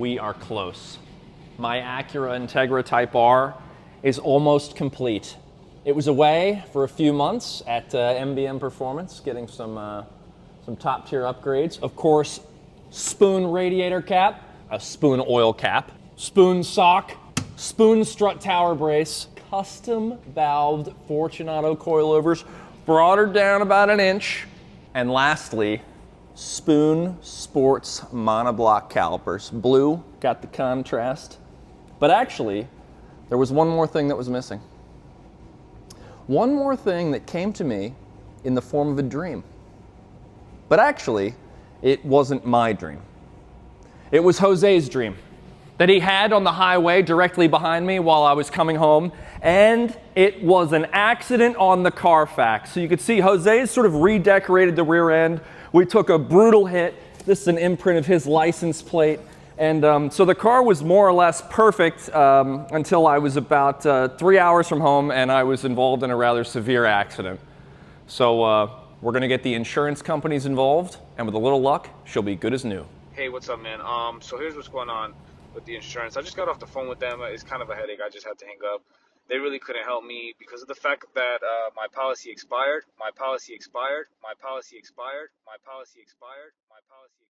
we are close. My Acura Integra Type R is almost complete. It was away for a few months at MBM Performance, getting some top tier upgrades. Of course, spoon radiator cap, a spoon oil cap, spoon sock, spoon strut tower brace, custom valved Fortunato coilovers, brought her down about an inch, and lastly, Spoon Sports monoblock calipers. Blue, got the contrast. But actually, there was one more thing that was missing. One more thing that came to me in the form of a dream. But actually, it wasn't my dream. It was Jose's dream that he had on the highway directly behind me while I was coming home, and it was an accident on the Carfax. So you could see Jose's sort of redecorated the rear end. We took a brutal hit. This is an imprint of his license plate. And so the car was more or less perfect until I was about 3 hours from home and I was involved in a rather severe accident. So we're gonna get the insurance companies involved, and with a little luck, she'll be good as new. Hey, what's up, man? So here's what's going on with the insurance. I just got off the phone with them. It's kind of a headache. I just had to hang up. They really couldn't help me because of the fact that my policy expired. My policy expired. My policy expired. My policy expired. My policy expired.